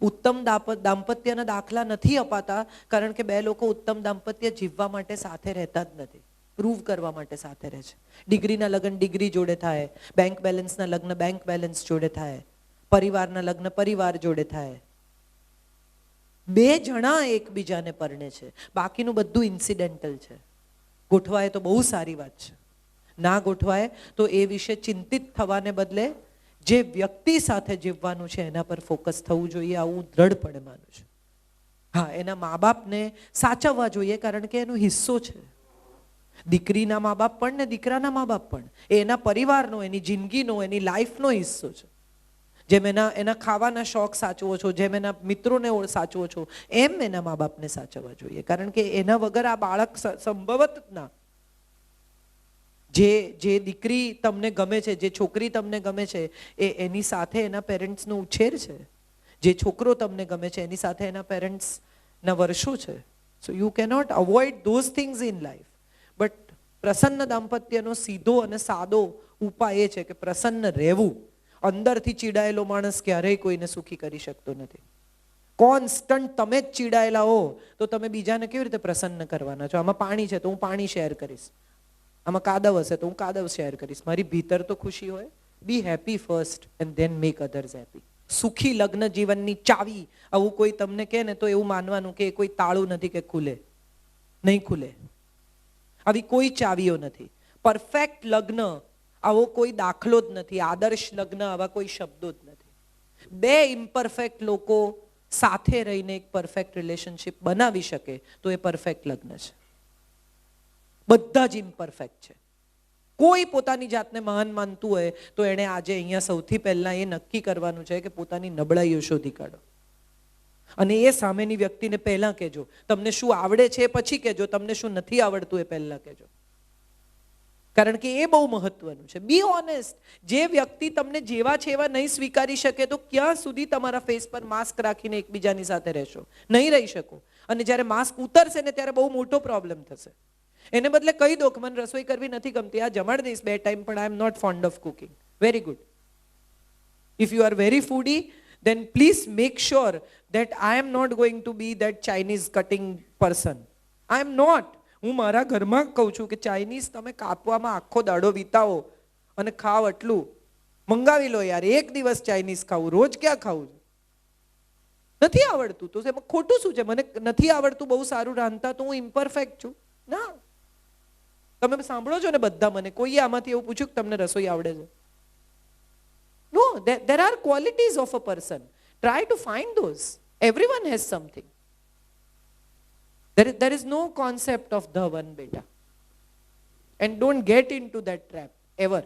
ઉત્તમ દાંપત્યના દાખલા નથી અપાતા કારણ કે બે લોકો ઉત્તમ દાંપત્ય જીવવા માટે સાથે રહેતા જ નથી, પ્રૂવ કરવા માટે સાથે રહે છે. ડિગ્રીના લગ્ન ડિગ્રી જોડે થાય, બેંક બેલેન્સના લગ્ન બેંક બેલેન્સ જોડે થાય, પરિવારના લગ્ન પરિવાર જોડે થાય. બે જણા એકબીજાને પરણે છે, બાકીનું બધું ઇન્સિડેન્ટલ છે. ગોઠવાય તો બહુ સારી વાત છે, ના ગોઠવાય તો એ વિશે ચિંતિત થવાને બદલે જે વ્યક્તિ સાથે જીવવાનું છે એના પર ફોકસ થવું જોઈએ, આવું દ્રઢપણે માનું છું. હા, એના મા બાપને સાચવવા જોઈએ કારણ કે એનો હિસ્સો છે. દીકરીના મા બાપ પણ ને દીકરાના મા બાપ પણ એ એના પરિવારનો, એની જિંદગીનો, એની લાઈફનો હિસ્સો છે. જેમ એના ખાવાના શોખ સાચવો છો, જેમ એના મિત્રોને સાચવો છો, એમ એના મા બાપને સાચવવા જોઈએ કારણ કે એના વગર આ બાળક સંભવત ના. જે દીકરી તમને ગમે છે, જે છોકરી તમને ગમે છે, એની સાથે એના પેરેન્ટ્સનો ઉછેર છે. જે છોકરો તમને ગમે છે એની સાથે એના પેરેન્ટ્સના વર્ષો છે. So you cannot avoid those things in life. But પ્રસન્ન દાંપત્યનો સીધો અને સાદો ઉપાય એ છે કે પ્રસન્ન રહેવું. અંદરથી ચીડાયેલો માણસ ક્યારેય કોઈને સુખી કરી શકતો નથી. કોન્સ્ટન્ટ તમે જ ચીડાયેલા હો તો તમે બીજાને કેવી રીતે પ્રસન્ન કરવાના છો? આમાં પાણી છે તો હું પાણી શેર કરીશ, આમાં કાદવ હશે તો હું કાદવ શેર કરીશ. મારી ભીતર તો ખુશી હોય. બી happy first and then make others happy. સુખી લગ્ન જીવનની ચાવી આવું કોઈ તમને કહે ને તો એવું માનવાનું કે કોઈ તાળું નથી કે ખુલે, નહીં ખુલે. આવી કોઈ ચાવીઓ નથી. પરફેક્ટ લગ્ન આવો કોઈ દાખલો જ નથી. આદર્શ લગ્ન આવા કોઈ શબ્દો જ નથી. બે ઇમ્પરફેક્ટ લોકો સાથે રહીને એક પરફેક્ટ રિલેશનશિપ બનાવી શકે તો એ પરફેક્ટ લગ્ન છે. બધા જ ઇમ્પરફેક્ટ છે. કોઈ પોતાની જાતને મહાન માનતું હોય તો એણે આજે અહીંયા સૌથી પહેલા એ નક્કી કરવાનું છે કે પોતાની નબળાઈઓ શોધી કાઢો અને એ સામેની વ્યક્તિને પહેલા કહેજો. તમને શું આવડે છે એ પછી કહેજો, તમને શું નથી આવડતું એ પહેલા કહેજો. કારણ કે એ બહુ મહત્વનું છે. Be honest. જે વ્યક્તિ તમને જેવા છે એવા નહીં સ્વીકારી શકે તો ક્યાં સુધી તમારા ફેસ પર માસ્ક રાખીને એકબીજાની સાથે રહેશો? નહીં રહી શકો. અને જ્યારે માસ્ક ઉતરશે ને ત્યારે બહુ મોટો પ્રોબ્લેમ થશે. એને બદલે કહી દો કે મને રસોઈ કરવી નથી ગમતી, આ જમાડ દઈશ 2 ટાઈમ, પણ I am not fond of cooking. Very good. If you are very foodie then please make sure that I am not going to be that Chinese cutting person. I am not. હું મારા ઘરમાં કહું છું કે Chinese તમે કાપવામાં આખો દાડો વિતાવો અને ખાવ એટલું. મંગાવી લો યાર, એક દિવસ ચાઇનીઝ ખાવું, રોજ ક્યાં ખાવું? નથી આવડતું તો એમાં ખોટું શું છે? મને નથી આવડતું બહુ સારું રાંધતા તો હું ઇમ્પરફેક્ટ છું? ના. તમે સાંભળો છો ને બધા, મને કોઈએ આમાંથી એવું પૂછ્યું કે તમને રસોઈ આવડે છે? No, there are qualities of a person. Try to find those. Everyone has something. There is no concept of the one, beta. And don't get into that trap, ever.